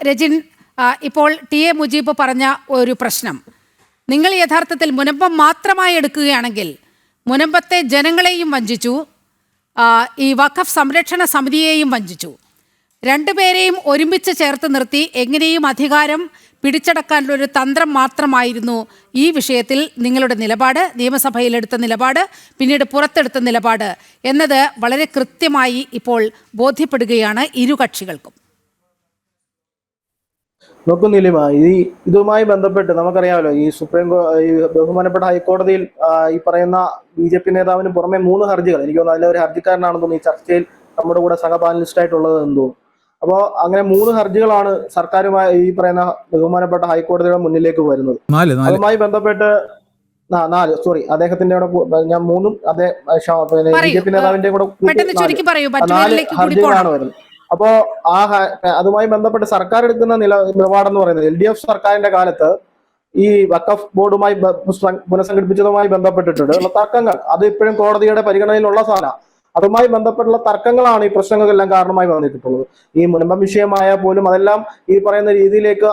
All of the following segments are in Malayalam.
രജിൻ, ഇപ്പോൾ ടി എ മുജീബ് പറഞ്ഞ ഒരു പ്രശ്നം, നിങ്ങൾ യഥാർത്ഥത്തിൽ മുനമ്പം മാത്രമായി എടുക്കുകയാണെങ്കിൽ മുനമ്പത്തെ ജനങ്ങളെയും വഞ്ചിച്ചു, ഈ വഖഫ് സംരക്ഷണ സമിതിയെയും വഞ്ചിച്ചു. രണ്ടുപേരെയും ഒരുമിച്ച് ചേർത്ത് നിർത്തി എങ്ങനെയും അധികാരം പിടിച്ചടക്കാനുള്ളൊരു തന്ത്രം മാത്രമായിരുന്നു ഈ വിഷയത്തിൽ നിങ്ങളുടെ നിലപാട്, നിയമസഭയിലെടുത്ത നിലപാട്, പിന്നീട് പുറത്തെടുത്ത നിലപാട് എന്നത് വളരെ കൃത്യമായി ഇപ്പോൾ ബോധ്യപ്പെടുകയാണ് ഇരു കക്ഷികൾക്കും. നോക്കൂ നീലിമ, ഇതുമായി ബന്ധപ്പെട്ട് നമുക്കറിയാമല്ലോ, ഈ ബഹുമാനപ്പെട്ട ഹൈക്കോടതിയിൽ ഈ പറയുന്ന BJP നേതാവിന് പുറമെ 3 ഹർജികൾ, എനിക്ക് തോന്നുന്നു അതിലെ ഒരു ഹർജിക്കാരനാണെന്ന് തോന്നുന്നു ഈ ചർച്ചയിൽ നമ്മുടെ കൂടെ സഹപാനലിസ്റ്റ് ആയിട്ടുള്ളത് എന്തോ. അപ്പോൾ അങ്ങനെ 3 ഹർജികളാണ് സർക്കാരുമായി ഈ പറയുന്ന ബഹുമാനപ്പെട്ട ഹൈക്കോടതിയുടെ മുന്നിലേക്ക് വരുന്നത്. അതുമായി ബന്ധപ്പെട്ട് അദ്ദേഹത്തിന്റെ ഞാൻ 3 BJP നേതാവിന്റെ കൂടെ 4 ഹർജികളാണ് വരുന്നത്. അപ്പോ അതുമായി ബന്ധപ്പെട്ട് സർക്കാർ എടുക്കുന്ന നിലപാടെന്ന് പറയുന്നത് LDF സർക്കാരിന്റെ കാലത്ത് ഈ വഖഫ് ബോർഡുമായി പുനഃസംഘടിപ്പിച്ചതുമായി ബന്ധപ്പെട്ടിട്ടുള്ള തർക്കങ്ങൾ, അത് ഇപ്പോഴും കോടതിയുടെ പരിഗണനയിലുള്ള സാധനം. അതുമായി ബന്ധപ്പെട്ടുള്ള തർക്കങ്ങളാണ് ഈ പ്രശ്നങ്ങൾക്കെല്ലാം കാരണമായി വന്നിട്ടുള്ളത്. ഈ മുനമ്പം വിഷയമായ പോലും അതെല്ലാം ഈ പറയുന്ന രീതിയിലേക്ക്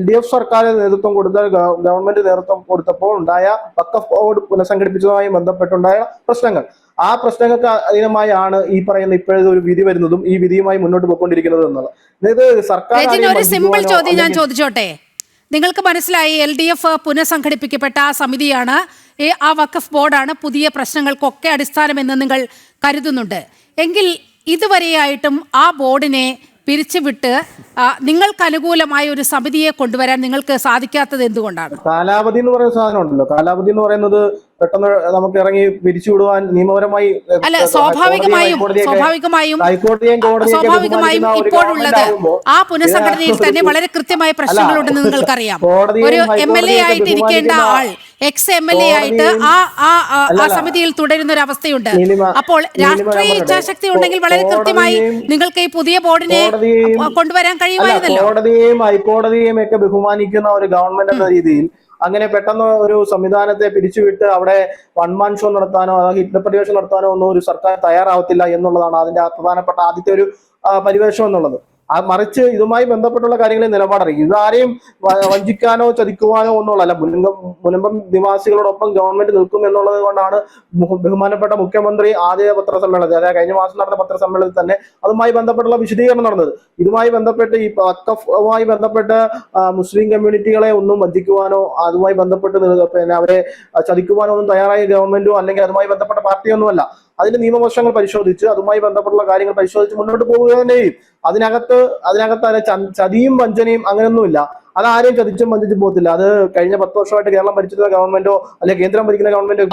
LDF സർക്കാർ നേതൃത്വം കൊടുത്ത ഗവൺമെന്റ് നേതൃത്വം കൊടുത്തപ്പോൾ ഉണ്ടായ വഖഫ് ബോർഡ് പുനഃസംഘടിപ്പിച്ചതുമായി ബന്ധപ്പെട്ടുണ്ടായ പ്രശ്നങ്ങൾ, ആ പ്രശ്നങ്ങൾക്ക് അധീനമായാണ് ഈ പറയുന്ന ഇപ്പോഴത്തെ ഒരു വിധി വരുന്നതും ഈ വിധിയുമായി മുന്നോട്ട് പോയിക്കൊണ്ടിരിക്കുന്നത് എന്നുള്ളത്. ഇത് സർക്കാർ ഒരു സിമ്പിൾ ചോദ്യം ഞാൻ ചോദിച്ചോട്ടെ, നിങ്ങൾക്ക് മനസ്സിലായി LDF പുനഃസംഘടിപ്പിക്കപ്പെട്ട ആ സമിതിയാണ്, ആ വഖഫ് ബോർഡാണ് പുതിയ പ്രശ്നങ്ങൾക്കൊക്കെ അടിസ്ഥാനമെന്ന് നിങ്ങൾ കരുതുന്നുണ്ട് എങ്കിൽ ഇതുവരെയായിട്ടും ആ ബോർഡിനെ പിരിച്ചുവിട്ട് നിങ്ങൾക്ക് അനുകൂലമായ ഒരു സമിതിയെ കൊണ്ടുവരാൻ നിങ്ങൾക്ക് സാധിക്കാത്തത് എന്തുകൊണ്ടാണ്? കാലാവധി എന്ന് പറയുന്ന സാധനം ഉണ്ടല്ലോ, കാലാവധി എന്ന് പറയുന്നത് പെട്ടെന്ന് നമുക്ക് ഇറങ്ങി പിരിച്ചുവിടുവാൻ നിയമപരമായി അല്ല, സ്വാഭാവികമായും ഇപ്പോഴുള്ളത് ആ പുനഃസംഘടനയിൽ തന്നെ വളരെ കൃത്യമായ പ്രശ്നങ്ങളുണ്ടെന്ന് നിങ്ങൾക്കറിയാം. ഒരു MLA ആയിട്ട് ഇരിക്കേണ്ട ആൾ ex-MLA ആയിട്ട് ആ സമിതിയിൽ തുടരുന്ന ഒരു അവസ്ഥയുണ്ട്. അപ്പോൾ രാഷ്ട്രീയ ഇച്ഛാശക്തി ഉണ്ടെങ്കിൽ വളരെ കൃത്യമായി നിങ്ങൾക്ക് ഈ പുതിയ ബോർഡിനെ കൊണ്ടുവരാൻ കഴിയുമായിരുന്നല്ലോ. കോടതിയെയും ഹൈക്കോടതിയെയും ഒക്കെ ബഹുമാനിക്കുന്ന ഒരു ഗവൺമെന്റ് എന്ന രീതിയിൽ അങ്ങനെ പെട്ടെന്ന് ഒരു സംവിധാനത്തെ പിരിച്ചുവിട്ട് അവിടെ വൺമാൻ ഷോ നടത്താനോ ഹിറ്റ് പരിവേഷം നടത്താനോ ഒന്നും ഒരു സർക്കാർ തയ്യാറാവത്തില്ല എന്നുള്ളതാണ് അതിന്റെ പ്രധാനപ്പെട്ട ആദ്യത്തെ ഒരു പരിവേഷം എന്നുള്ളത്. മറിച്ച് ഇതുമായി ബന്ധപ്പെട്ടുള്ള കാര്യങ്ങളിൽ നിലപാടറിയും. ഇതാരെയും വഞ്ചിക്കാനോ ചതിക്കുവാനോ ഒന്നുള്ളതല്ല. മുനമ്പം നിവാസികളോടൊപ്പം ഗവൺമെന്റ് നിൽക്കും എന്നുള്ളത് കൊണ്ടാണ് ബഹുമാനപ്പെട്ട മുഖ്യമന്ത്രി ആദ്യ പത്രസമ്മേളനത്തിൽ, അതായത് കഴിഞ്ഞ മാസം നടന്ന പത്രസമ്മേളനത്തിൽ തന്നെ അതുമായി ബന്ധപ്പെട്ടുള്ള വിശദീകരണം നടന്നത്. ഇതുമായി ബന്ധപ്പെട്ട് ഈ വഖഫുമായി ബന്ധപ്പെട്ട് മുസ്ലിം കമ്മ്യൂണിറ്റികളെ ഒന്നും വഞ്ചിക്കുവാനോ അതുമായി ബന്ധപ്പെട്ട് പിന്നെ അവരെ ചതിക്കുവാനോ ഒന്നും തയ്യാറായ ഗവൺമെന്റോ അല്ലെങ്കിൽ അതുമായി ബന്ധപ്പെട്ട പാർട്ടിയൊന്നുമല്ല. അതിന്റെ നിയമവശങ്ങൾ പരിശോധിച്ച് അതുമായി ബന്ധപ്പെട്ടുള്ള കാര്യങ്ങൾ പരിശോധിച്ച് മുന്നോട്ട് പോകുക തന്നെ ചെയ്യും. അതിനകത്ത് ചതിയും വഞ്ചനയും അങ്ങനെയൊന്നുമില്ല. അതാരെയും ചതിച്ചും വഞ്ചിച്ചും പോകത്തില്ല. അത് കഴിഞ്ഞ 10 വർഷമായിട്ട് കേരളം ഭരിച്ചിരുന്ന ഗവൺമെന്റോ അല്ലെങ്കിൽ കേന്ദ്രം ഭരിക്കുന്ന ഗവൺമെന്റോ